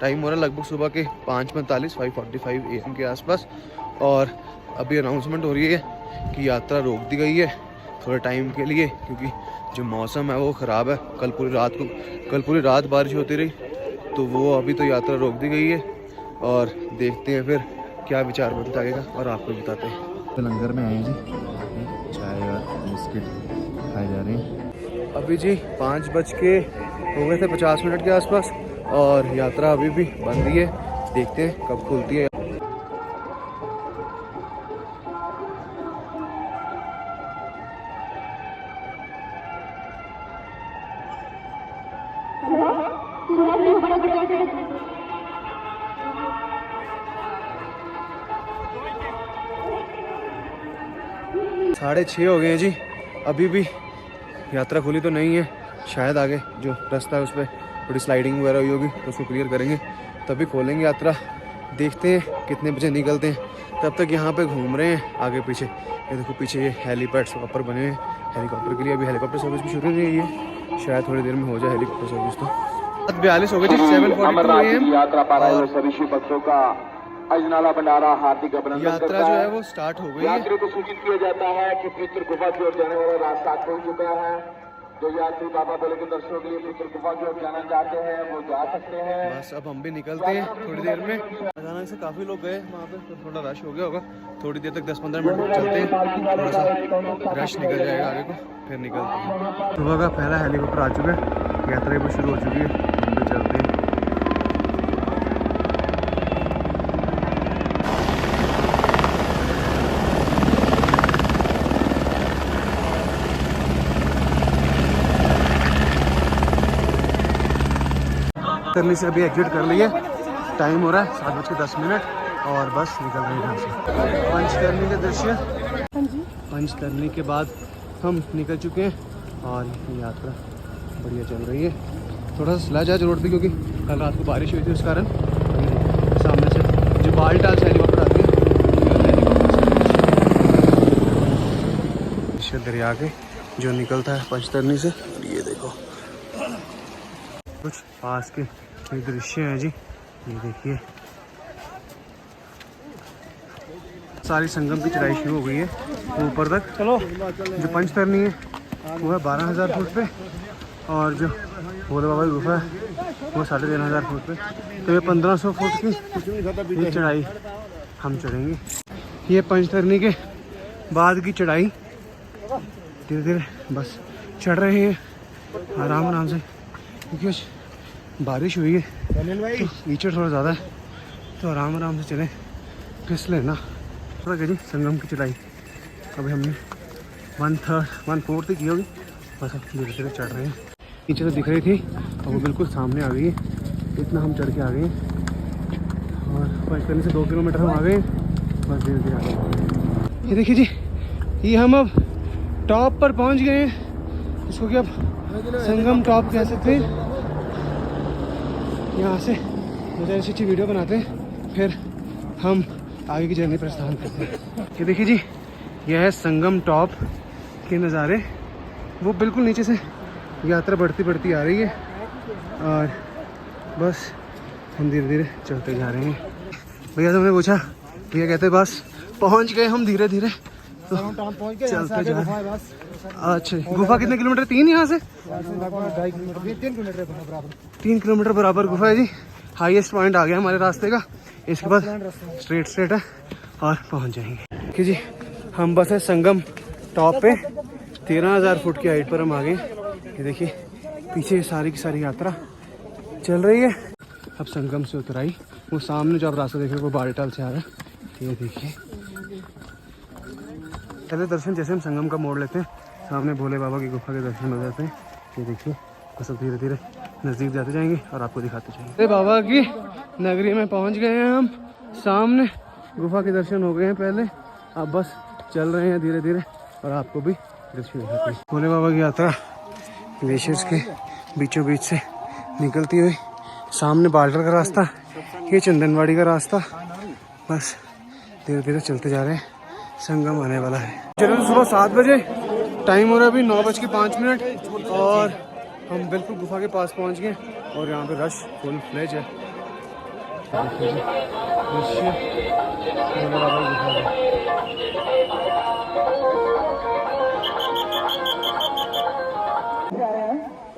Time हो रहा है लगभग सुबह के 5:45 5:45 AM के आसपास। और अभी अनाउंसमेंट हो रही है कि यात्रा रोक दी गई है थोड़े टाइम के लिए, क्योंकि जो मौसम है वो ख़राब है। कल पूरी रात बारिश होती रही, तो वो अभी तो यात्रा रोक दी गई है। और देखते हैं फिर क्या विचार बनता आएगा और आपको बताते हैं। तो लंगर में आए हैं जी, चाय और बिस्किट खाए जा रहे हैं। अभी जी 5:50 के आसपास और यात्रा अभी भी बंद ही है। देखते हैं कब खुलती है। साढ़े 6 हो गए हैं जी, अभी भी यात्रा खुली तो नहीं है। शायद आगे जो रास्ता है उस पर थोड़ी स्लाइडिंग वगैरह हुई होगी तो उसको क्लियर करेंगे तभी खोलेंगे यात्रा। देखते हैं कितने बजे निकलते हैं। तब तक यहाँ पे घूम रहे हैं आगे पीछे। ये देखो पीछे ये हेलीपैड्स ऊपर बने हैं हेलीकॉप्टर के लिए। अभी हेलीकॉप्टर सर्विस भी शुरू नहीं हुई है, शायद थोड़ी देर में हो जाए हेलीकॉप्टर सर्विस। तो 42 हो गए जी, 7:42 AM। यात्रा पा रहे सभी शिव भक्तों का अजनाला भंडारा हार्दिक अभिनंदन। यात्रा जो है वो स्टार्ट हो गई है। यात्रियों को सूचित किया जाता है कि पवित्र गुफा की ओर जाने वाला रास्ता खुल चुका है। जो यात्री बाबा भोले के दर्शनों के लिए पवित्र गुफा की ओर जाना चाहते हैं वो जा सकते हैं। बस अब हम भी निकलते हैं थोड़ी देर में। अचानक से काफ़ी लोग गए वहाँ पे, तो थोड़ा रश हो गया होगा। थोड़ी देर तक 10-15 मिनट चलते हैं, थोड़ा सा रश निकल जाएगा आगे को, फिर निकलते हैं। सुबह का पहला हेलीकॉप्टर आ चुका है, यात्रा भी शुरू हो चुकी है। हम भी चलते हैं। करने से अभी एग्जिट कर लिए। टाइम हो रहा है 7:10 और बस निकल रहे हैं यहाँ से। पंचतरनी के दृश्य, पंचतरनी के बाद हम निकल चुके हैं और यात्रा बढ़िया चल रही है। थोड़ा सा स्लैज आज रोड पे, क्योंकि कल रात को बारिश हुई थी उस कारण। सामने से जो बालटाल से हेलीकॉप्टर आती है दरिया के जो निकलता है पंचतरनी से। और ये देखो कुछ पास के दृश्य हैं जी, ये देखिए। सारी संगम की चढ़ाई शुरू हो गई है ऊपर तक। चलो, जो पंचतरनी है वो है 12,000 फुट पे और जो भोले बाबा की गुफा है वो 13,500 फुट पे। तो ये 1500 फुट की चढ़ाई हम चढ़ेंगे। ये पंचतरनी के बाद की चढ़ाई धीरे धीरे बस चढ़ रहे हैं आराम आराम से, क्योंकि बारिश हुई है तो कीचड़ थोड़ा ज़्यादा है, तो आराम आराम से चले, फिसले ना। थोड़ा जी संगम की चढ़ाई अभी हमने 1/4 की होगी, बस अब धीरे धीरे चढ़ रहे हैं। नीचे तो दिख रही थी और वो बिल्कुल सामने आ गई है, इतना हम चढ़ के आ गए हैं। और पंचतरनी से 2 किलोमीटर हम आ गए, बस धीरे धीरे आ गए। ये देखिए जी, ये हम अब टॉप पर पहुंच गए हैं। इसको क्या संगम टॉप कह सकते हैं। यहाँ से मुझे ऐसी अच्छी वीडियो बनाते हैं, फिर हम आगे की जर्नी प्रस्थान करते हैं। ये देखिए जी, यह है संगम टॉप के नज़ारे। वो बिल्कुल नीचे से यात्रा बढ़ती आ रही है और बस हम धीरे धीरे चलते जा रहे हैं। भैया तुमने पूछा, भैया कहते बस पहुँच गए हम धीरे धीरे, तो चलते जा रहे हैं। अच्छा, गुफा कितने किलोमीटर? 3 यहाँ से 3 किलोमीटर बराबर गुफा है जी। हाईएस्ट पॉइंट आ गया हमारे रास्ते का। इसके बाद स्ट्रेट है और पहुंच जाएंगे। कि जी हम बस है संगम टॉप पे, 13,000 फुट की हाइट पर हम आ गए। ये देखिए पीछे सारी की सारी यात्रा चल रही है। अब संगम से उतराई, वो सामने जो आप रास्ता देख रहे हो वो बालटाल से आ रहा है। ये देखिए पहले दर्शन जैसे हम संगम का मोड़ लेते हैं, सामने भोले बाबा की गुफा के दर्शन हो जाते हैं। ये देखिए बस अब धीरे धीरे नज़दीक जाते जाएंगे और आपको दिखाते जाएंगे। अरे बाबा की नगरी में पहुंच गए हैं हम। सामने गुफा के दर्शन हो गए हैं पहले, अब बस चल रहे हैं धीरे धीरे और आपको भी दर्शन दिखाते हैं। भोले बाबा की यात्रा ग्लेशियर्स के बीचों बीच से निकलती हुई, सामने बाल्टर का रास्ता, ये चंदनवाड़ी का रास्ता। बस धीरे धीरे चलते जा रहे हैं, संगम आने वाला है। चलो सुबह 7 बजे, टाइम हो रहा है अभी 9:05 और हम बिल्कुल गुफा के पास पहुंच गए और यहाँ पे रश फुल फ्लेज है। देखिए जी दृश्य भोले बाबा की गुफा का।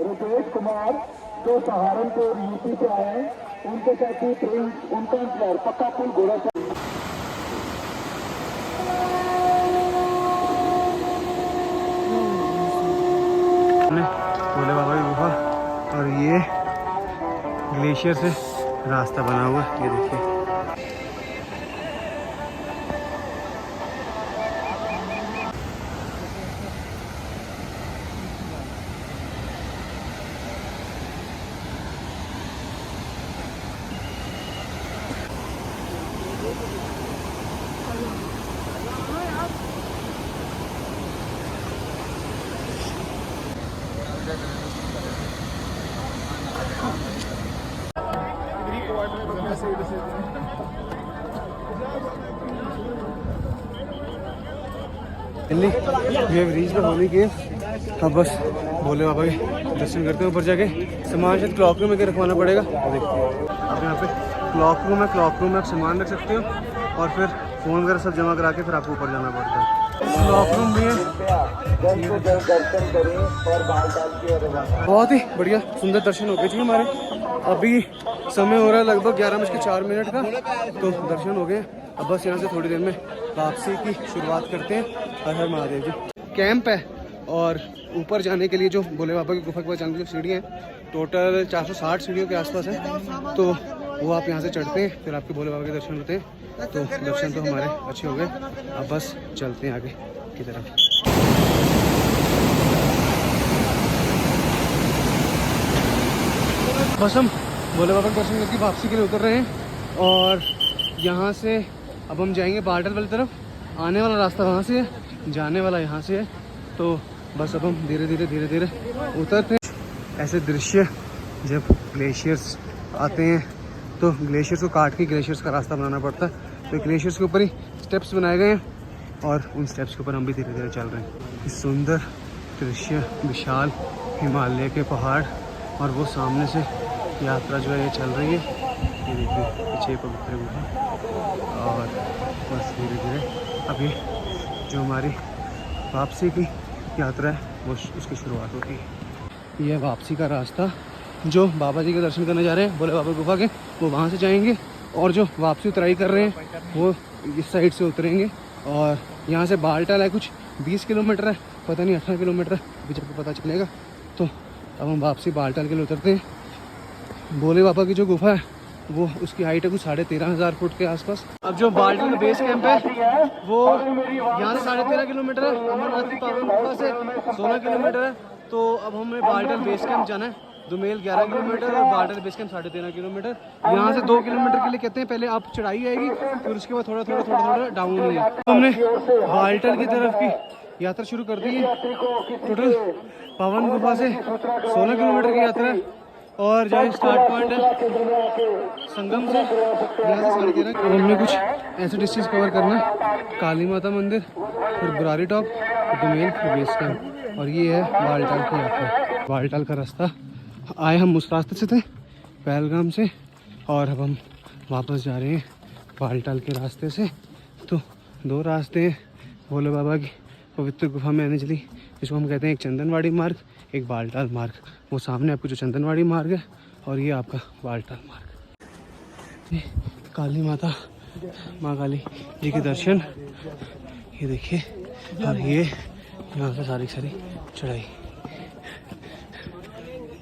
रुपेश कुमार जो सहारनपुर यूपी से आए हैं, उनके साथी प्रिंस, उनका इंतजार पक्का पुल घोड़ा भोले बाबा की गुफा और ये ग्लेशियर से रास्ता बना हुआ है, ये देखिए। ये रीच पे होने की अब बस भोले बाबा के दर्शन करते हैं। ऊपर जाके सामान शायद क्लॉक रूम में के रखवाना पड़ेगा। आप यहाँ पे क्लॉक रूम में आप सामान रख सकते हो और फिर फ़ोन वगैरह सब जमा करा के फिर आपको ऊपर जाना पड़ता है। क्लॉक रूम भी है, बहुत ही बढ़िया सुंदर दर्शन हो गए जी हमारे। अभी समय हो रहा है लगभग 11:04 का, तो दर्शन हो गए। अब बस यहाँ से थोड़ी देर में वापसी की शुरुआत करते हैं। हर हर महादेव जी। कैंप है और ऊपर जाने के लिए जो भोले बाबा की गुफा के पास जाने की जो सीढ़ियाँ हैं, टोटल 460 सीढ़ियों के आसपास है। तो वो आप यहाँ से चढ़ते हैं, फिर आपके भोले बाबा के दर्शन होते हैं। तो दर्शन तो हमारे अच्छे हो गए। अब बस चलते हैं आगे की तरफ। बस हम भोले बाबा के दर्शन करके वापसी के लिए उतर रहे हैं और यहाँ से अब हम जाएंगे बारडल वाली तरफ। आने वाला रास्ता वहाँ से है, जाने वाला यहाँ से है। तो बस अब हम धीरे धीरे उतरते हैं। ऐसे दृश्य जब ग्लेशियर्स आते हैं तो ग्लेशियर्स को काट के ग्लेशियर्स का रास्ता बनाना पड़ता है। तो ग्लेशियर्स के ऊपर ही स्टेप्स बनाए गए हैं और उन स्टेप्स के ऊपर हम भी धीरे धीरे चल रहे हैं। इस सुंदर दृश्य, विशाल हिमालय के पहाड़ और वो सामने से यात्रा जो है ये चल रही है। ये देखिए पीछे पवित्र गुफा और बस धीरे धीरे अभी जो हमारी वापसी की यात्रा है वो उसकी शुरुआत होती है। यह वापसी का रास्ता जो बाबा जी के दर्शन करने जा रहे हैं भोले बाबा गुफा के, वो वहाँ से जाएंगे और जो वापसी उतराई कर रहे हैं वो इस साइड से उतरेंगे। और यहाँ से बालटाल है, कुछ 20 किलोमीटर है, पता नहीं 18 किलोमीटर है, अभी जब पता चलेगा। तो अब हम वापसी बालटाल के लिए उतरते हैं। भोले बाबा की जो गुफा है वो उसकी हाइट है कुछ 13,500 फुट के आसपास। अब जो बालटाल का बेस कैंप है वो यहाँ से 13.5 किलोमीटर है, अमरनाथ की पावन गुफा से 16 किलोमीटर है। तो अब हमें बालटाल बेस कैंप जाना है। दुमेल 11 किलोमीटर और बालटाल बेस कैंप 13.5 किलोमीटर। यहाँ से 2 किलोमीटर के लिए कहते हैं पहले आप चढ़ाई आएगी, फिर उसके बाद थोड़ा डाउन है। तो हमने बालटाल की तरफ की यात्रा शुरू कर दी है। टोटल पावन गुफा से 16 किलोमीटर की यात्रा है और जहाँ स्टार्ट पॉइंट है संगम से, यहाँ से 13.5। अब हमने कुछ ऐसे डिस्ट्रिक्ट कवर करना है, काली माता मंदिर, फिर बुरारी टॉप, दुमेल, फिर बेस कैंप, और ये है बालटाल की यात्रा। बालटाल का रास्ता आए हम उस रास्ते से थे पहलगाम से और अब हम वापस जा रहे हैं बालटाल के रास्ते से। तो 2 रास्ते हैं भोले बाबा की पवित्र गुफा में आने चली, जिसको हम कहते हैं एक चंदनवाड़ी मार्ग, एक बालटाल मार्ग। वो सामने आपको जो चंदनवाड़ी मार्ग है और ये आपका बालटाल मार्ग। ये काली माता, माँ काली जी के दर्शन, ये देखिए। और ये यहाँ से सारी चढ़ाई।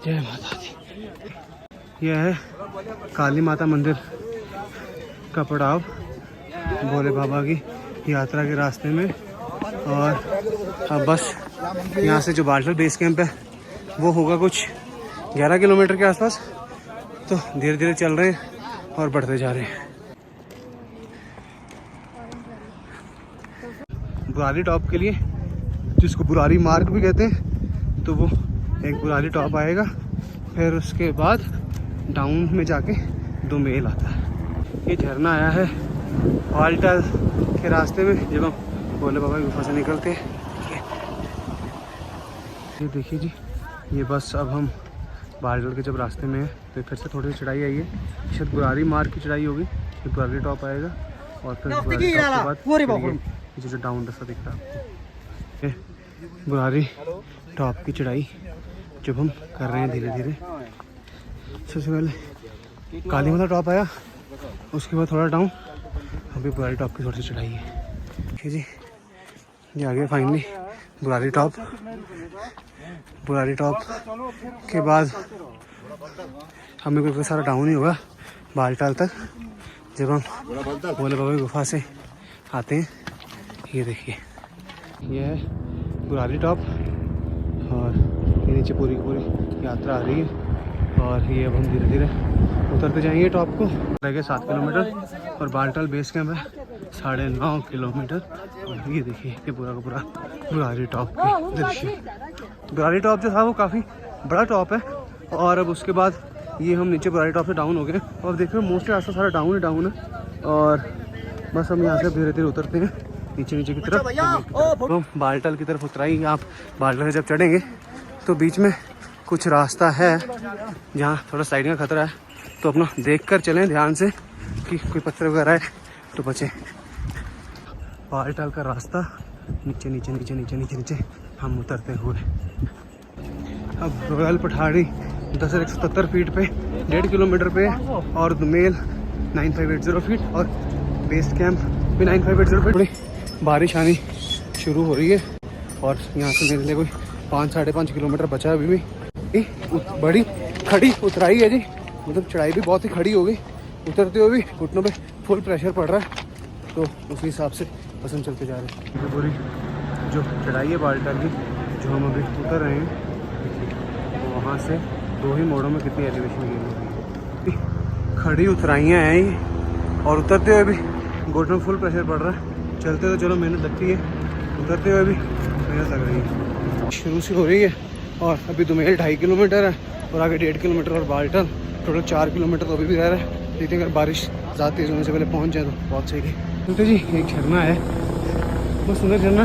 जय माता दी। यह है काली माता मंदिर का पड़ाव भोले बाबा की यात्रा के रास्ते में। और अब बस यहाँ से जो बालटाल बेस कैंप है वो होगा कुछ 11 किलोमीटर के आसपास। तो धीरे धीरे चल रहे हैं और बढ़ते जा रहे हैं। बुरारी टॉप के लिए, जिसको बुरारी मार्ग भी कहते हैं, तो वो एक बुरारी टॉप आएगा, फिर उसके बाद डाउन में जाके दुमेल आता है। ये झरना आया है बालटाल के रास्ते में जब हम भोले बाबा की गुफा से निकलते हैं। ये देखिए जी, ये बस अब हम बालटल के जब रास्ते में है तो फिर से थोड़ी सी चढ़ाई आई है, शायद बुरारी मार्ग की चढ़ाई होगी, फिर बुरारी टॉप आएगा और फिर बुरारी टॉप के बाद ये जो डाउन रास्ता दिख रहा है आपको, ये बुरारी टॉप की चढ़ाई जब हम कर रहे हैं धीरे धीरे। सबसे पहले काली माता टॉप आया, उसके बाद थोड़ा डाउन, अभी बुरारी टॉप की थोड़ी सी चढ़ाई है। ठीक जी, ये आ गया finally Burari top. Burari top के बाद हमें कोई सारा डाउन ही होगा बालटाल तक, जब हम भोले बाबा की गुफा से आते हैं। ये देखिए, ये है बुरारी टॉप और ये नीचे पूरी की पूरी यात्रा आ रही है और ये अब हम धीरे धीरे उतरते जाएंगे टॉप को। रह गए 7 किलोमीटर और बालटाल बेस कैंप है 9.5 किलोमीटर। और ये देखिए कि पूरा का पूरा बुरारी टॉप का दृश्य। बुरारी टॉप जो था वो काफ़ी बड़ा टॉप है और अब उसके बाद ये हम नीचे बुरारी टॉप से डाउन हो गए और अब देख रहे हो मोस्टली रास्ता सारा डाउन ही डाउन है और बस हम यहाँ से धीरे धीरे उतरते हैं नीचे नीचे की तरफ। तो हम बालटाल की तरफ उतराई। आप बालटाल से जब चढ़ेंगे तो बीच में कुछ रास्ता है जहाँ थोड़ा स्लाइडिंग का खतरा है, तो अपना देख कर चलें ध्यान से कि कोई पत्थर वगैरह है तो बचें। बालटाल का रास्ता नीचे नीचे नीचे नीचे नीचे नीचे हम उतरते हुए अब रॉयल पठाड़ी 10,170 फीट पे 1.5 किलोमीटर पे और दुमेल 9580 फीट और बेस कैंप भी 9580 फीट। थोड़ी बारिश आनी शुरू हो रही है और यहाँ से मेरे लिए कोई 5-5.5 किलोमीटर बचा है अभी भी। बड़ी खड़ी उतराई है जी, मतलब चढ़ाई भी बहुत ही खड़ी हो गई। उतरते हुए भी घुटनों पे फुल प्रेशर पड़ रहा है, तो उसी हिसाब से बस हम चलते जा रहे हैं। पूरी जो चढ़ाई है बालटाल की जो हम अभी उतर रहे हैं, तो वहाँ से 2 ही मोड़ों में कितनी एलिवेशन गेन हो रही है। खड़ी उतराइयाँ हैं ये और उतरते हुए भी घुटनों में फुल प्रेशर पड़ रहा है। चलते तो चलो मेहनत लगती है, उतरते हुए भी मेहनत लग रही है। शुरू से हो रही है और अभी दुमेल 2.5 किलोमीटर है और आगे 1.5 किलोमीटर और बालटाल टोटल 4 किलोमीटर तो अभी भी रह रहा है। देखते हैं अगर बारिश ज़्यादा तेज़ होने से पहले पहुंच जाए तो बहुत सही है। सुनते जी एक झरना है, बहुत सुंदर झरना,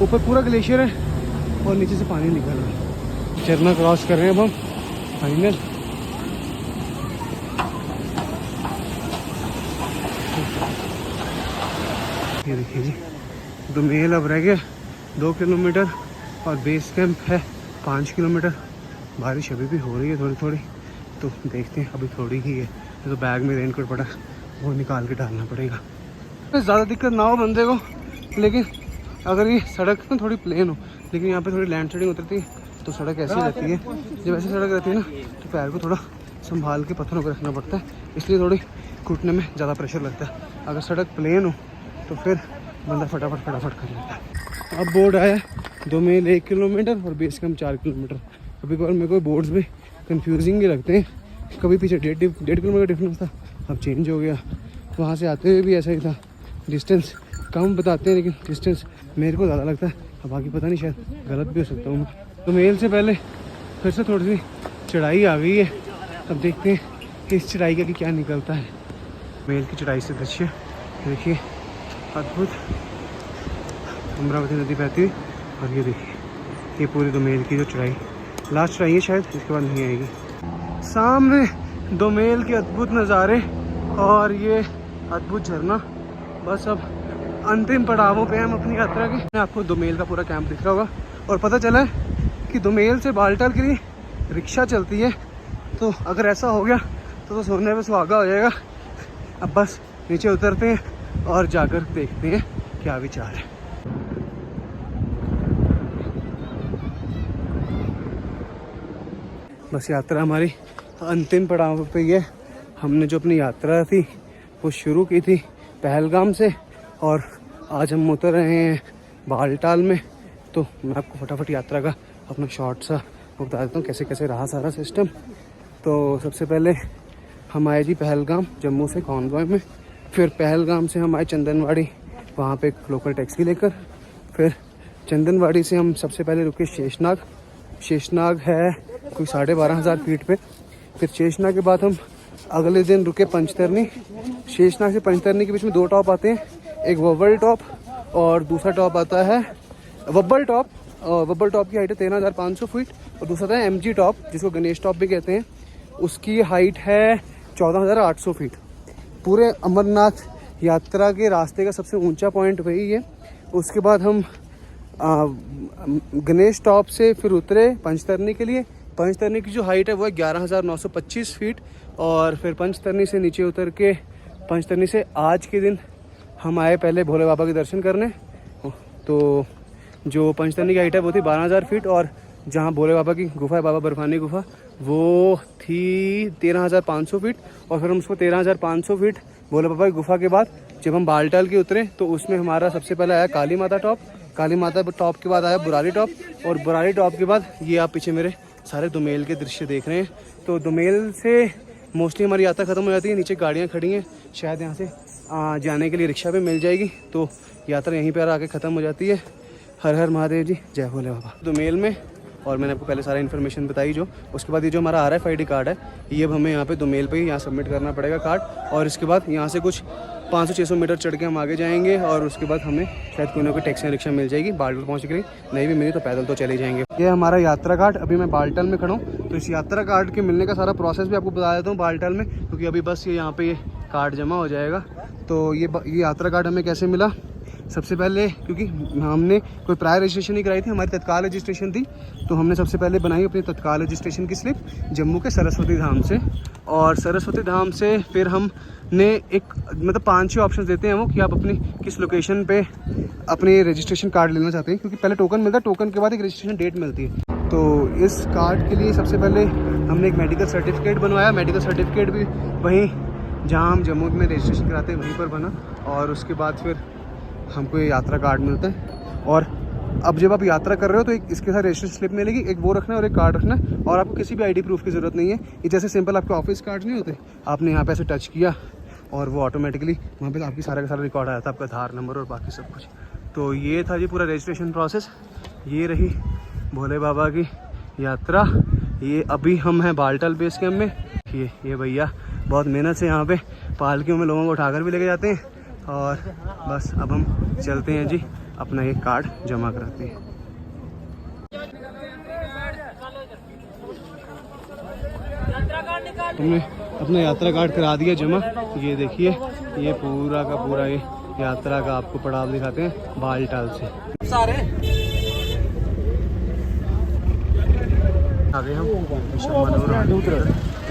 ऊपर पूरा ग्लेशियर है और नीचे से पानी निकल रहा है। झरना क्रॉस कर रहे हैं अब हम फाइनल। ये देखिए जी, दुमेल अब रह गया 2 किलोमीटर और बेस कैंप है 5 किलोमीटर। बारिश अभी भी हो रही है थोड़ी थोड़ी, तो देखते हैं अभी थोड़ी ही है। तो बैग में रेनकोट पड़ा वो निकाल के डालना पड़ेगा। ज़्यादा दिक्कत ना हो बंदे को, लेकिन अगर ये सड़क ना थोड़ी प्लेन हो, लेकिन यहाँ पे थोड़ी लैंडस्लाइडिंग उतरती है तो सड़क ऐसी रहती है। जब ऐसी सड़क रहती है ना तो पैर को थोड़ा संभाल के पत्थरों को रखना पड़ता है, इसलिए थोड़ी घुटने में ज़्यादा प्रेशर लगता है। अगर सड़क प्लेन हो तो फिर बंदा फटाफट कर लेता है। अब बोर्ड आया दुमेल 1 किलोमीटर और बेस कैंप 4 किलोमीटर। कभी कभार मेरे को बोर्ड्स भी कंफ्यूजिंग ही लगते हैं, कभी पीछे 1.5 किलोमीटर डिफरेंस था, अब चेंज हो गया। वहाँ से आते हुए भी ऐसा ही था, डिस्टेंस कम बताते हैं लेकिन डिस्टेंस मेरे को ज़्यादा लगता है। अब बाकी पता नहीं, शायद गलत भी हो सकता हूँ। तो मेल से पहले फिर से थोड़ी सी चढ़ाई आ गई है, अब देखते हैं कि इस चढ़ाई का क्या निकलता है। मेल की चढ़ाई से दृश्य देखिए, अद्भुत अमरावती नदी बहती हुई और ये देखिए ये पूरी दुमेल की जो चढ़ाई लास्ट चढ़ाई है शायद, इसके बाद नहीं आएगी। सामने दुमेल के अद्भुत नज़ारे और ये अद्भुत झरना। बस अब अंतिम पड़ावों पे हम अपनी यात्रा के। आपको दुमेल का पूरा कैंप दिख रहा होगा और पता चला है कि दुमेल से बालटाल के लिए रिक्शा चलती है, तो अगर ऐसा हो गया तो सोने पे सुहागा हो जाएगा। अब बस नीचे उतरते हैं और जाकर देखते हैं क्या विचार है। बस यात्रा हमारी अंतिम पड़ाव पे ही है। हमने जो अपनी यात्रा थी वो शुरू की थी पहलगाम से और आज हम उतर रहे हैं बालटाल में। तो मैं आपको फटाफट यात्रा का अपना शॉर्ट सा वो बता देता हूँ कैसे कैसे रहा सारा सिस्टम। तो सबसे पहले हम आए जी पहलगाम, जम्मू से कॉन्वॉय में। फिर पहलगाम से हम आए चंदनवाड़ी, वहाँ पे एक लोकल टैक्सी लेकर। फिर चंदनवाड़ी से हम सबसे पहले रुके शेषनाग। शेषनाग है कोई 12,500 फीट पे। फिर शेषनाग के बाद हम अगले दिन रुके पंचतरनी। शेषनाग से पंचतरनी के बीच में 2 टॉप आते हैं, एक वब्बल टॉप और दूसरा टॉप आता है वब्बल टॉप वब्बल टॉप की हाइट है 13,500 फीट और दूसरा था MG टॉप जिसको गणेश टॉप भी कहते हैं, उसकी हाइट है 14,800 फीट। पूरे अमरनाथ यात्रा के रास्ते का सबसे ऊंचा पॉइंट वही है। उसके बाद हम गणेश टॉप से फिर उतरे पंचतरनी के लिए। पंचतरनी की जो हाइट है वो है 11,925 फीट और फिर पंचतरनी से नीचे उतर के पंचतरनी से आज के दिन हम आए पहले भोले बाबा के दर्शन करने। तो जो पंचतरनी की हाइट है वो थी 12,000 फीट और जहाँ भोले बाबा की गुफा है, बाबा बर्फानी गुफा, वो थी 13,500 फीट। और फिर हम उसको 13,500 फीट भोले बाबा की गुफा के बाद जब हम बालटाल के उतरे तो उसमें हमारा सबसे पहले आया काली माता टॉप। काली माता टॉप के बाद आया बुरारी टॉप और बुरारी टॉप के बाद ये आप पीछे मेरे सारे दुमेल के दृश्य देख रहे हैं। तो दुमेल से मोस्टली हमारी यात्रा ख़त्म हो जाती है। नीचे गाड़ियाँ खड़ी हैं, शायद यहाँ से जाने के लिए रिक्शा भी मिल जाएगी। तो यात्रा यहीं पर आके ख़त्म हो जाती है। हर हर महादेव जी, जय भोले बाबा। दुमेल में और मैंने आपको पहले सारा इन्फॉर्मेशन बताई जो। उसके बाद ये जो हमारा RFID कार्ड है ये अब हमें यहाँ पे दुमेल पे ही यहाँ सबमिट करना पड़ेगा कार्ड। और इसके बाद यहाँ से कुछ 500-600 मीटर चढ़ के हम आगे जाएंगे और उसके बाद हमें शायद कोई ना कोई टैक्सी रिक्शा मिल जाएगी। बालटाल पहुँच के नहीं भी मिली तो पैदल तो चले जाएंगे। ये हमारा यात्रा कार्ड। अभी मैं बालटाल में खड़ा हूँ तो इस यात्रा कार्ड के मिलने का सारा प्रोसेस भी आपको बता देता हूँ बालटाल में, क्योंकि अभी बस ये यहाँ पे ये कार्ड जमा हो जाएगा। तो ये यात्रा कार्ड हमें कैसे मिला? सबसे पहले क्योंकि हमने कोई प्रायर रजिस्ट्रेशन नहीं कराई थी, हमारी तत्काल रजिस्ट्रेशन थी, तो हमने सबसे पहले बनाई अपनी तत्काल रजिस्ट्रेशन की स्लिप जम्मू के सरस्वती धाम से। और सरस्वती धाम से फिर हमने एक मतलब 5-6 ऑप्शन देते हैं वो कि आप अपनी किस लोकेशन पे अपनी रजिस्ट्रेशन कार्ड लेना चाहते हैं, क्योंकि पहले टोकन मिलता है, टोकन के बाद एक रजिस्ट्रेशन डेट मिलती है। तो इस कार्ड के लिए सबसे पहले हमने एक मेडिकल सर्टिफिकेट बनवाया। मेडिकल सर्टिफिकेट भी वहीं जहाँ हम जम्मू में रजिस्ट्रेशन कराते हैं वहीं पर बना और उसके बाद फिर हमको ये यात्रा कार्ड मिलता है। और अब जब आप यात्रा कर रहे हो तो एक इसके साथ रजिस्ट्रेशन स्लिप मिलेगी, एक वो रखना है और एक कार्ड रखना है। और आपको किसी भी ID प्रूफ की ज़रूरत नहीं है। ये जैसे सिंपल आपके ऑफिस कार्ड नहीं होते, आपने यहाँ पे ऐसे टच किया और वो ऑटोमेटिकली वहाँ पे आपकी सारा का सारा रिकॉर्ड आया था, आपका आधार नंबर और बाकी सब कुछ। तो ये था जी पूरा रजिस्ट्रेशन प्रोसेस। ये रही भोले बाबा की यात्रा। ये अभी हम हैं बालटाल बेस कैम्प में। ये भैया बहुत मेहनत से यहाँ पे पालकियों में लोगों को उठाकर भी लेके जाते हैं। और बस अब हम चलते हैं जी, अपना ये कार्ड जमा कराते हैं। हमने अपना यात्रा कार्ड करा दिया जमा। ये देखिए ये पूरा का पूरा ये यात्रा का आपको पड़ाव दिखाते हैं बालटाल से। आगे हम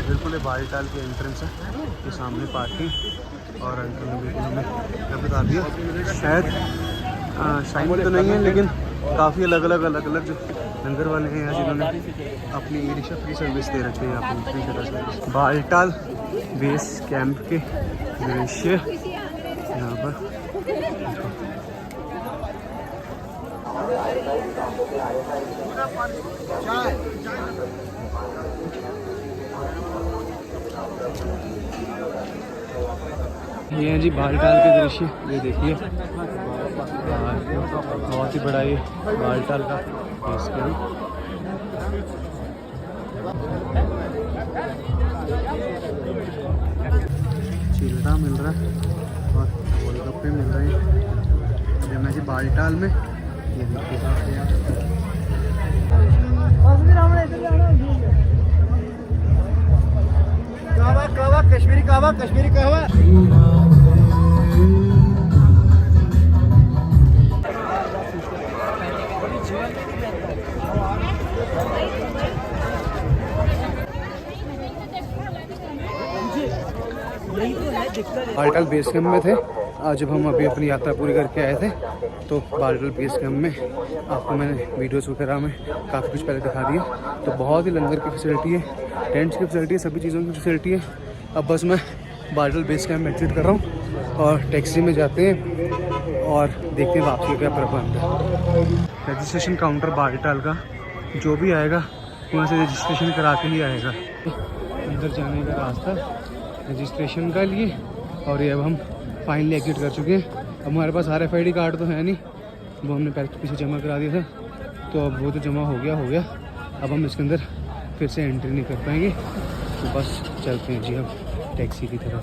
बिल्कुल बालटाल की एंट्रेंस है, ये सामने पार्किंग। और अंकल ने हमें क्या बता दिया, शायद साइन तो नहीं है लेकिन काफ़ी अलग अलग जो लंगर वाले हैं यहाँ जिन्होंने अपनी ई रिक्शा फ्री सर्विस दे रखी है यहाँ पर free shuttle service. Baltal base camp के दृश्य यहाँ पर। ये है जी बालटाल के दृश्य। ये देखिए बहुत ही बड़ा ये बालटाल का बेस कैंप। चिल्ला मिल रहा है और गोलगप्पे मिल रहे हैं। अभी मैं जी बालटाल में। ये देखिए कहवा कश्मीरी कहवा। बालटाल बेस कैंप में थे आज जब हम अभी अपनी यात्रा पूरी करके आए थे। तो बालटाल बेस कैंप में आपको मैंने वीडियोस वगैरह में काफ़ी कुछ पहले दिखा दिया। तो बहुत ही लंगर की फैसिलिटी है, टेंट्स की फैसिलिटी है, सभी चीज़ों की फैसिलिटी है। अब बस मैं बालटाल बेस कैंप एग्जिट कर रहा हूँ और टैक्सी में जाते हैं और देखते हैं वापसी का क्या प्रबंध है। रजिस्ट्रेशन काउंटर बालटाल का जो भी आएगा वहाँ से रजिस्ट्रेशन करा के ही आएगा। अंदर जाने का रास्ता रजिस्ट्रेशन का लिए। और ये अब हम फाइनली एग्जिट कर चुके हैं। अब हमारे पास RFID कार्ड तो है नहीं, वो हमने पीछे जमा करा दिया था, तो अब वो तो जमा हो गया। अब हम इसके अंदर फिर से एंट्री नहीं कर पाएंगे, तो बस चलते हैं जी अब टैक्सी की तरफ।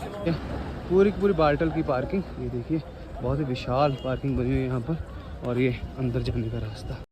पूरी की पूरी बालटाल की पार्किंग ये देखिए, बहुत ही विशाल पार्किंग बनी हुई है यहाँ पर। और ये अंदर जाने का रास्ता।